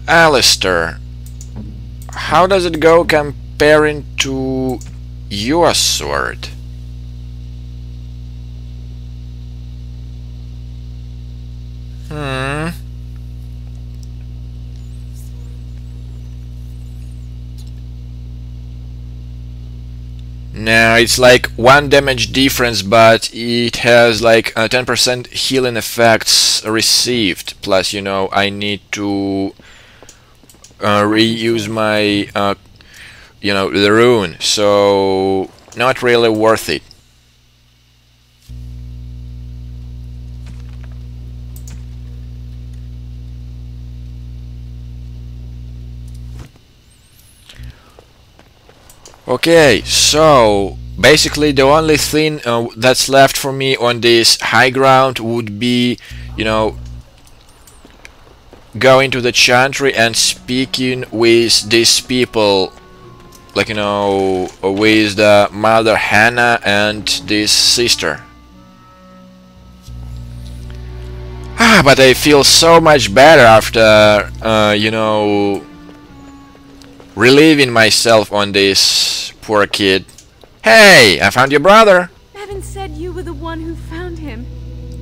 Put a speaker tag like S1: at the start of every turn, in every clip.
S1: Alistair, how does it go comparing to your sword? No, it's like 1 damage difference, but it has like 10% healing effects received. Plus, you know, I need to reuse my, you know, the rune, so not really worth it. Okay, so basically the only thing that's left for me on this high ground would be, you know, going to the chantry and speaking with these people, like, you know, with the mother Hannah and this sister. But I feel so much better after, you know, relieving myself on this poor kid. Hey, I found your brother.
S2: Bevan said you were the one who found him.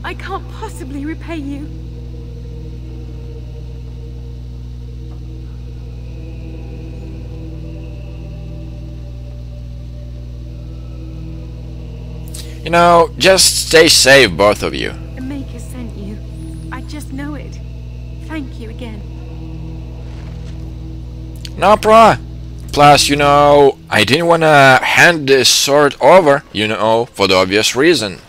S2: I can't possibly repay you.
S1: You know, just stay safe, both of you.
S2: The Maker sent you. I just know it. Thank you again.
S1: No problem. Plus, you know, I didn't want to hand this sword over, you know, for the obvious reason.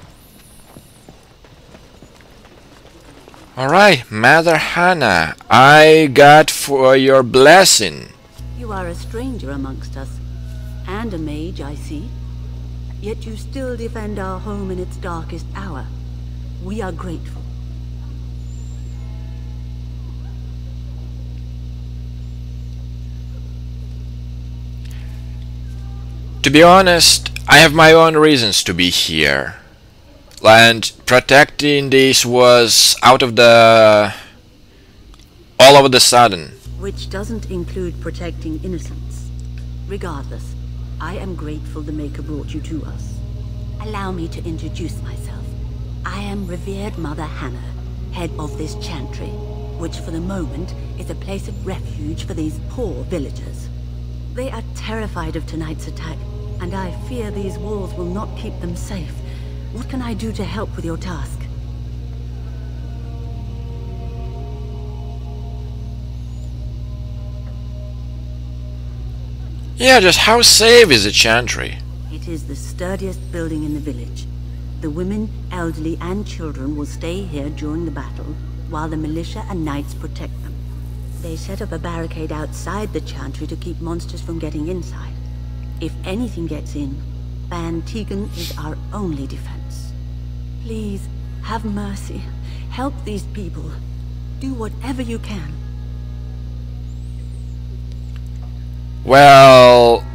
S1: Alright, Mother Hannah, I got for your blessing.
S3: You are a stranger amongst us, and a mage, I see. Yet you still defend our home in its darkest hour. We are grateful.
S1: To be honest, I have my own reasons to be here. And protecting this was out of the... all of the sudden.
S3: Which doesn't include protecting innocents. Regardless, I am grateful the Maker brought you to us. Allow me to introduce myself. I am revered Mother Hannah, head of this chantry, which for the moment is a place of refuge for these poor villagers. They are terrified of tonight's attack, and I fear these walls will not keep them safe. What can I do to help with your task?
S1: Yeah, just how safe is the chantry?
S3: It is the sturdiest building in the village. The women, elderly, and children will stay here during the battle, while the militia and knights protect them. They set up a barricade outside the chantry to keep monsters from getting inside. If anything gets in, Van Tegan is our only defense. Please, have mercy. Help these people. Do whatever you can.
S1: Well,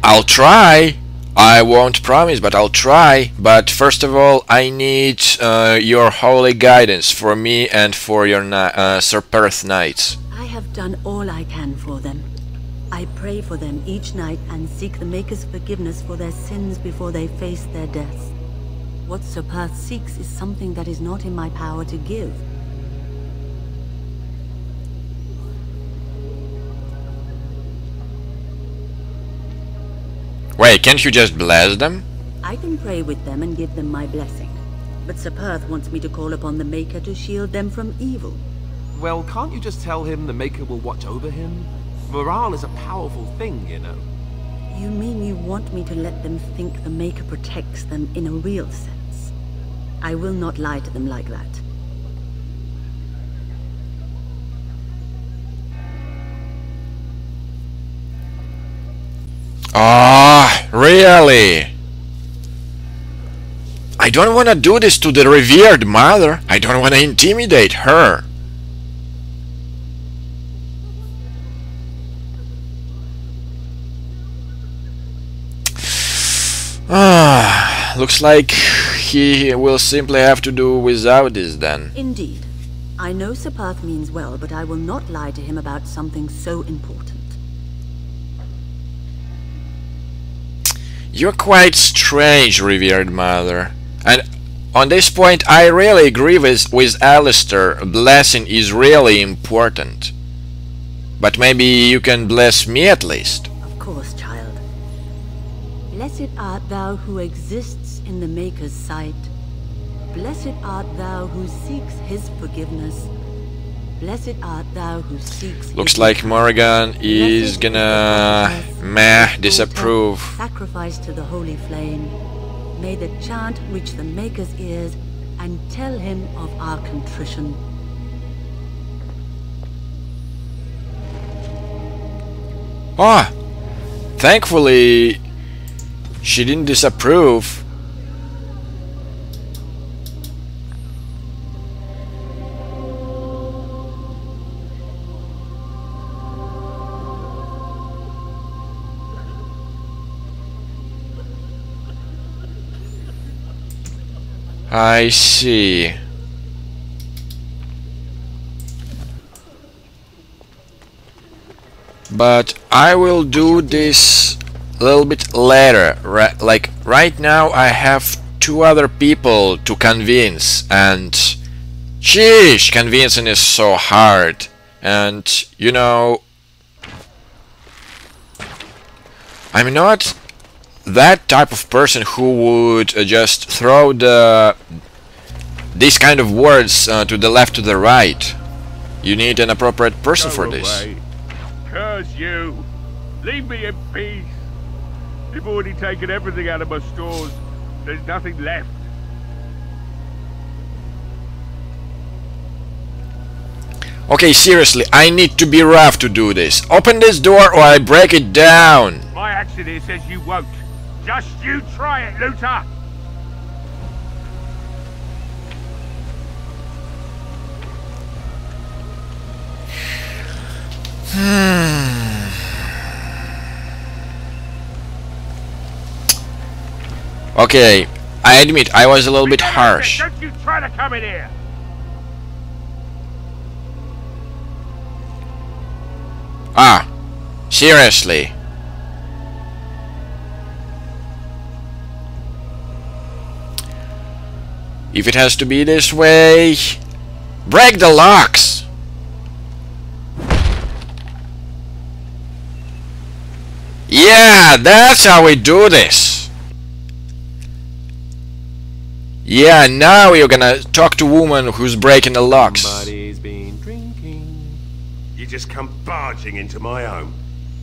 S1: I'll try. I won't promise, but I'll try. But first of all, I need your holy guidance for me and for your Sir Perth Knights.
S3: I have done all I can for them. I pray for them each night and seek the Maker's forgiveness for their sins before they face their deaths. What Sir Perth seeks is something that is not in my power to give.
S1: Wait, can't you just bless them?
S3: I can pray with them and give them my blessing. But Sir Perth wants me to call upon the Maker to shield them from evil.
S4: Well, can't you just tell him the Maker will watch over him? Morale is a powerful thing, you know.
S3: You mean you want me to let them think the Maker protects them in a real sense? I will not lie to them like that.
S1: Ah, really? I don't want to do this to the revered mother. I don't want to intimidate her.
S3: Ah,
S1: Looks like he will simply have to do without this then.
S3: indeed. I know Sir Path means well, but I will not lie to him about something so important.
S1: You're quite strange, revered mother. And on this point, I really agree with Alistair. Blessing is really important. But maybe you can bless me at least.
S3: Of course, child. Blessed art thou who exists in the Maker's sight. Blessed art thou who seeks his forgiveness. Blessed art thou who seeks
S1: Looks
S3: his
S1: like Morgan is gonna disapprove.
S3: Sacrifice to the holy flame. May the chant reach the Maker's ears and tell him of our contrition.
S1: Ah, thankfully she didn't disapprove. I see. But I will do this a little bit later. Like right now I have 2 other people to convince, and sheesh, convincing is so hard. And you know, I'm not that type of person who would just throw these kind of words to the left, to the right. You need an appropriate person for this.
S5: Curse you! Leave me in peace! You've already taken everything out of my stores. There's nothing left.
S1: Okay, seriously, I need to be rough to do this. Open this door or I break it down.
S5: My accent here says you won't. Just you try it, Luther!
S1: Okay, I admit I was a little bit harsh.
S5: Don't you try to come in here!
S1: Ah, seriously. If it has to be this way, break the locks! Yeah, that's how we do this! Yeah, now you're gonna talk to woman who's breaking the locks.
S6: Somebody's been drinking. You just come barging into my home.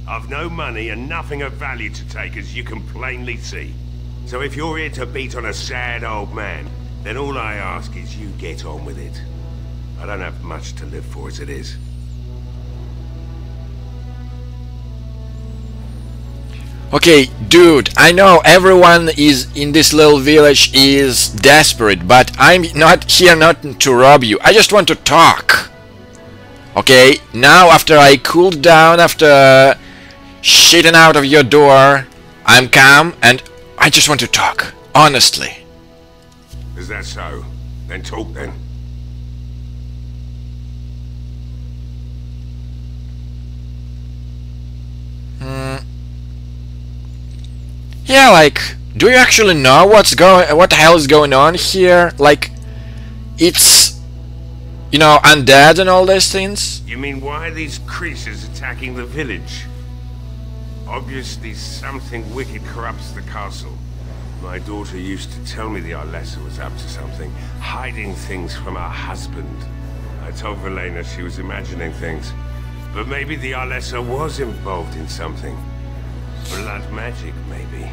S6: I've no money and nothing of value to take, as you can plainly see. So if you're here to beat on a sad old man, then all I ask is you get on with it. I don't have much to live for as it is.
S1: Okay, dude, I know everyone is in this little village is desperate, but I'm not here not to rob you. I just want to talk. Okay, now after I cooled down, after shitting out of your door, I'm calm and I just want to talk, honestly.
S6: Is that so? Then talk then.
S1: Yeah, like, do you actually know what the hell is going on here? Like, it's, you know, undead and all these things?
S6: You mean why are these creatures attacking the village? Obviously something wicked corrupts the castle. My daughter used to tell me the Arlessa was up to something, hiding things from her husband. I told Velena she was imagining things. But maybe the Arlessa was involved in something. Blood magic, maybe.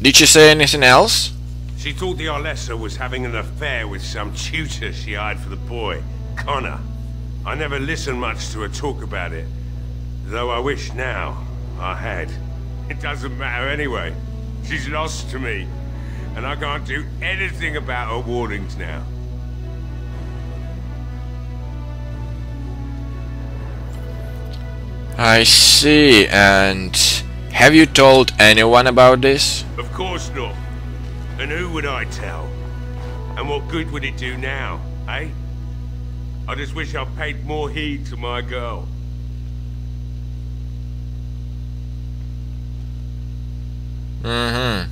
S1: Did she say anything else?
S6: She thought the Arlessa was having an affair with some tutor she hired for the boy, Connor. I never listened much to her talk about it, though I wish now I had. It doesn't matter anyway. She's lost to me, and I can't do anything about her warnings now.
S1: I see. And have you told anyone about this?
S6: Of course not. And who would I tell? And what good would it do now, eh? I just wish I paid more heed to my girl.
S1: Mm-hmm.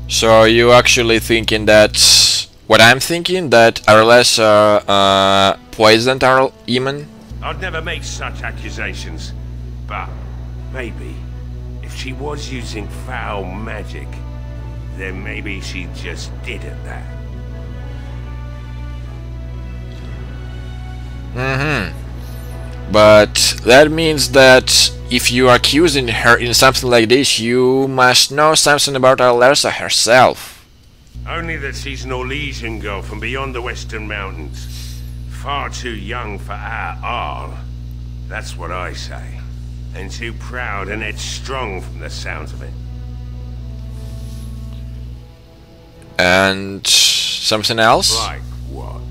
S1: So are you actually thinking that what I'm thinking, that Arlessa poisoned our Eamon?
S6: I'd never make such accusations, but maybe if she was using foul magic, then maybe she just did it that.
S1: Mm-hmm. But that means that if you are accusing her in something like this, you must know something about Arlessa herself.
S6: Only that she's an Orlesian girl from beyond the Western Mountains. Far too young for our Arl. That's what I say. And too proud and headstrong from the sounds of it.
S1: And something else?
S6: Like what?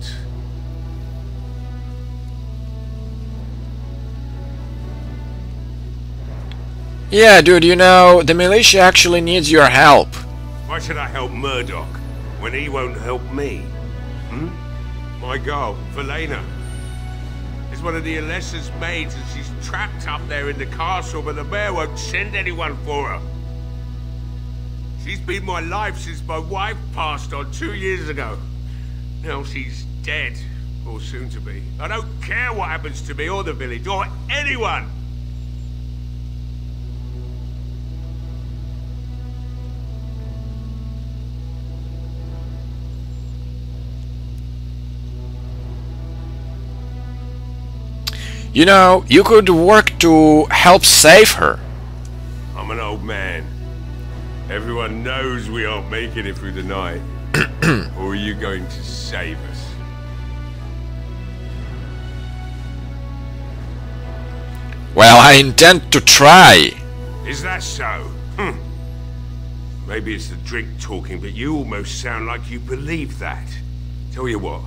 S1: Yeah, dude, you know, the militia actually needs your help.
S6: Why should I help Murdoch when he won't help me? Hmm? My girl, Valena, is one of the Alessa's maids and she's trapped up there in the castle, but the mayor won't send anyone for her. She's been my life since my wife passed on 2 years ago. Now she's dead, or soon to be. I don't care what happens to me or the village, or anyone!
S1: You know, you could work to help save her.
S6: I'm an old man. Everyone knows we aren't making it through the night. Or are you going to save us?
S1: Well, I intend to try.
S6: Is that so? Maybe it's the drink talking, but you almost sound like you believe that. Tell you what.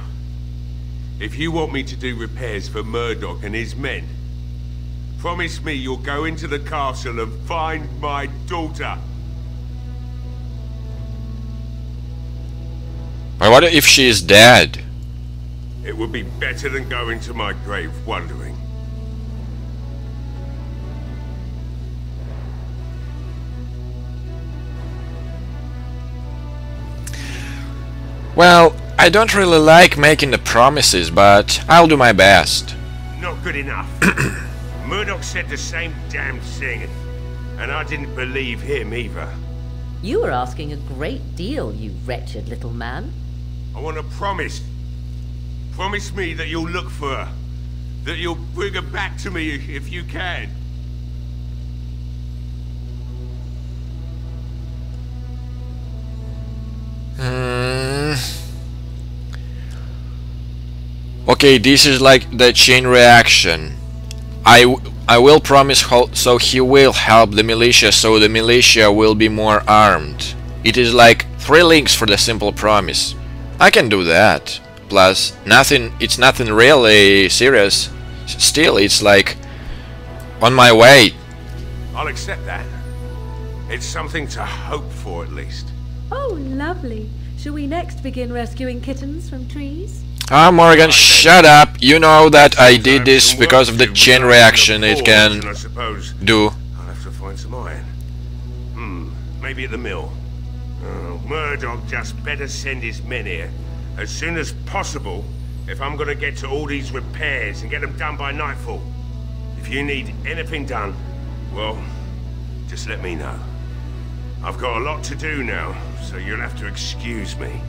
S6: If you want me to do repairs for Murdoch and his men, promise me you'll go into the castle and find my daughter.
S1: But what if she is dead?
S6: It would be better than going to my grave wondering.
S1: Well, I don't really like making the promises, but I'll do my best.
S6: Not good enough. Murdoch said the same damn thing, and I didn't believe him either.
S3: You were asking a great deal, you wretched little man.
S6: I want a promise. Promise me that you'll look for her. That you'll bring her back to me if you can.
S1: Okay, this is like the chain reaction. I will promise so he will help the militia, so the militia will be more armed. It is like 3 links for the simple promise. I can do that. Plus, it's nothing really serious. Still, it's like on my way.
S6: I'll accept that. It's something to hope for, at least.
S2: Oh, lovely. Shall we next begin rescuing kittens from trees?
S1: Ah, Morgan, shut up. You know that I did this because of the chain reaction it can
S6: I suppose
S1: do.
S6: I'll have to find some iron. Maybe at the mill. Murdoch just better send his men here as soon as possible if I'm gonna get to all these repairs and get them done by nightfall. If you need anything done, well, just let me know. I've got a lot to do now, so you'll have to excuse me.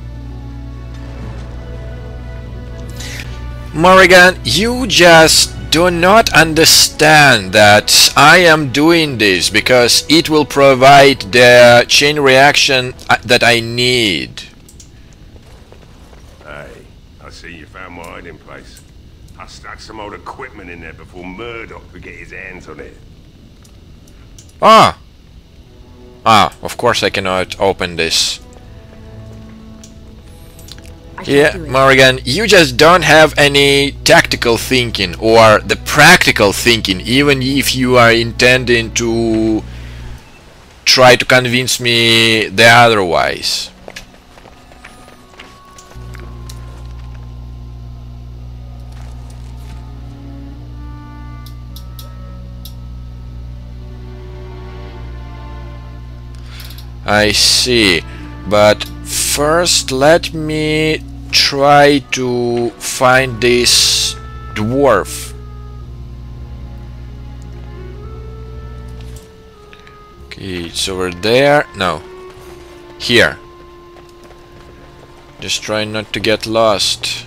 S1: Morrigan, you just do not understand that I am doing this because it will provide the chain reaction that I need.
S6: Hey, I see you found my hiding place. I stuck some old equipment in there before Murdoch could get his hands on it.
S1: Ah, of course I cannot open this.
S3: I shall
S1: Yeah,
S3: do it.
S1: Morgan, you just don't have any tactical thinking or the practical thinking, even if you are intending to try to convince me the otherwise. I see, but first let me try to find this dwarf. Okay, it's over there. No, here. Just try not to get lost.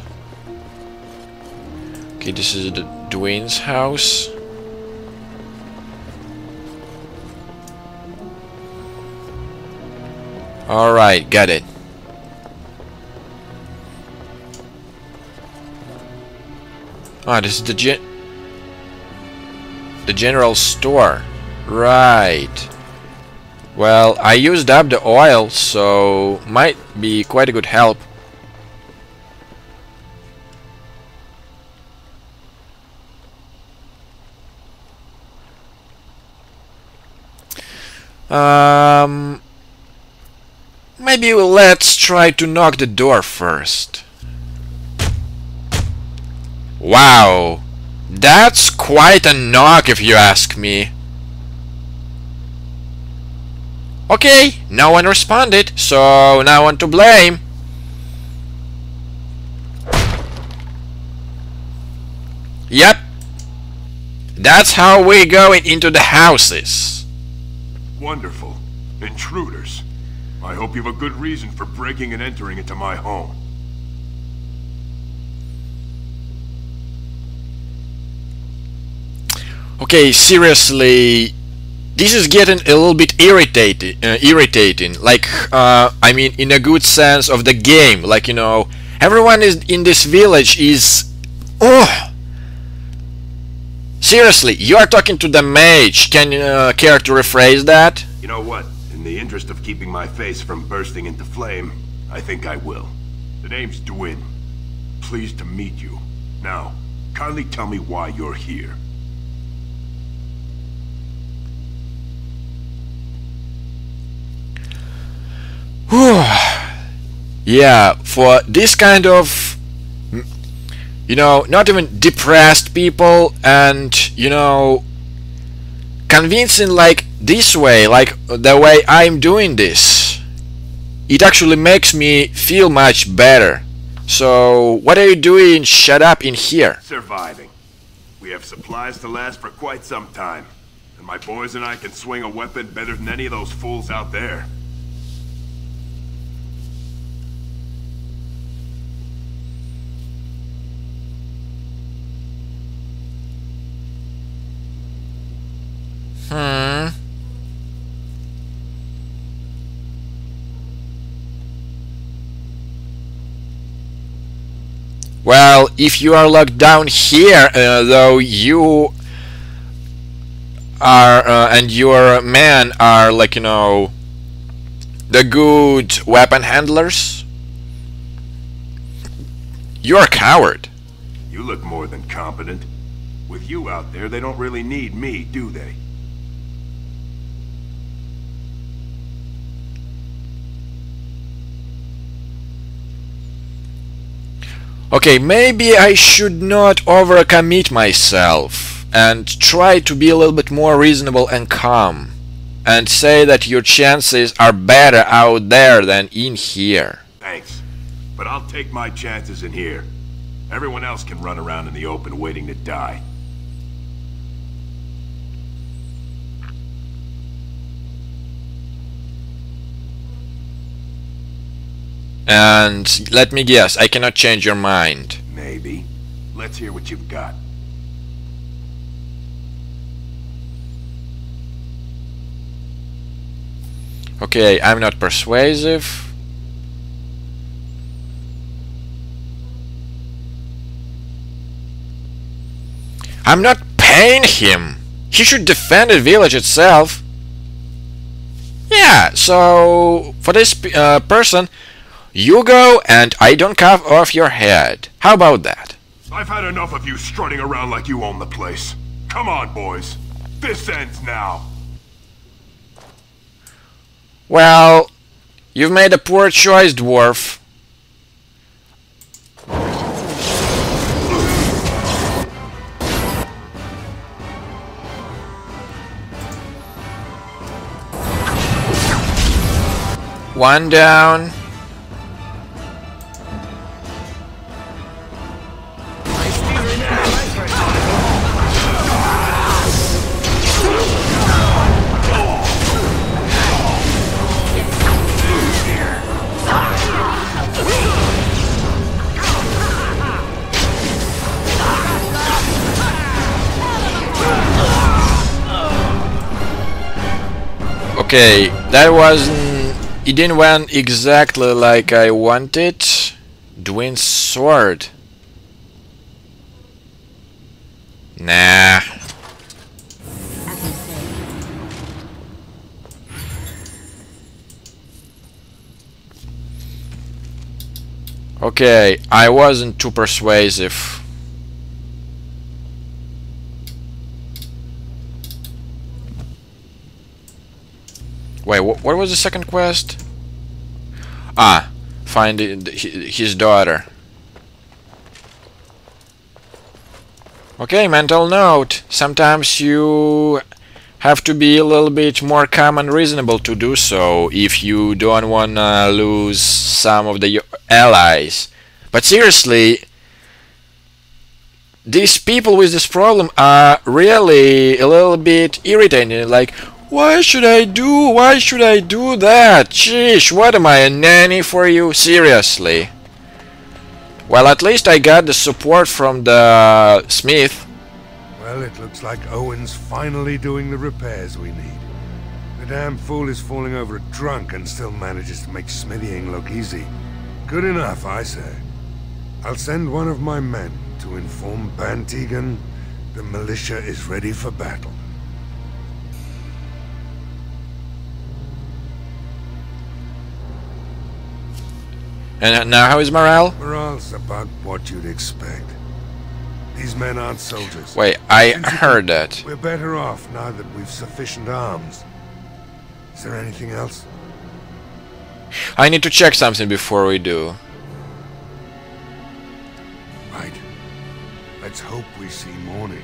S1: Okay, this is the Dwayne's house. Alright, got it. Ah, this is the general store. Right. Well, I used up the oil, so might be quite a good help. Maybe let's try to knock the door first. Wow, that's quite a knock if you ask me. Okay, no one responded, so no one to blame. Yep, that's how we go into the houses.
S7: Wonderful. Intruders. I hope you have a good reason for breaking and entering into my home.
S1: Okay, seriously, this is getting a little bit irritating. Like, I mean, in a good sense of the game. Like, you know, everyone is in this village is... Oh! Seriously, you are talking to the mage. Can you care to rephrase that?
S7: You know what? In the interest of keeping my face from bursting into flame, I think I will. The name's Dwyn. Pleased to meet you. Now, kindly tell me why you're here.
S1: Yeah, for this kind of, you know, not even depressed people, and, you know, convincing like this way, like the way I'm doing this, it actually makes me feel much better. So, what are you doing shut up in here?
S7: Surviving. We have supplies to last for quite some time, and my boys and I can swing a weapon better than any of those fools out there.
S1: Well, if you are locked down here, though you are and your men are, like, you know, the good weapon handlers, you're a coward.
S7: You look more than competent. With you out there, they don't really need me, do they?
S1: Okay, maybe I should not overcommit myself and try to be a little bit more reasonable and calm and say that your chances are better out there than in here.
S7: Thanks, but I'll take my chances in here. Everyone else can run around in the open waiting to die.
S1: And let me guess, I cannot change your mind.
S7: Maybe. Let's hear what you've got.
S1: Okay, I'm not persuasive. I'm not paying him. He should defend the village itself. Yeah, so for this person, You go and I don't cut off your head. How about that?
S7: I've had enough of you strutting around like you own the place. Come on, boys. This ends now.
S1: Well, you've made a poor choice, dwarf. One down. Okay, that wasn't... It didn't went exactly like I wanted. Dwin's sword. Nah. Okay, I wasn't too persuasive. Wait, what was the second quest? Ah, find his daughter. Okay, mental note. Sometimes you have to be a little bit more calm and reasonable to do so if you don't wanna lose some of your allies. But seriously, these people with this problem are really a little bit irritating. Like, why should I do? Why should I do that? Sheesh, what am I, a nanny for you? Seriously. Well, at least I got the support from the smith.
S8: Well, it looks like Owen's finally doing the repairs we need. The damn fool is falling over drunk and still manages to make smithying look easy. Good enough, I say. I'll send one of my men to inform Bantegan the militia is ready for battle.
S1: And now how is morale?
S8: Morale's about what you'd expect. These men aren't soldiers.
S1: Wait, I heard that.
S8: We're better off now that we've sufficient arms. Is there anything else?
S1: I need to check something before we do.
S8: Right. Let's hope we see morning.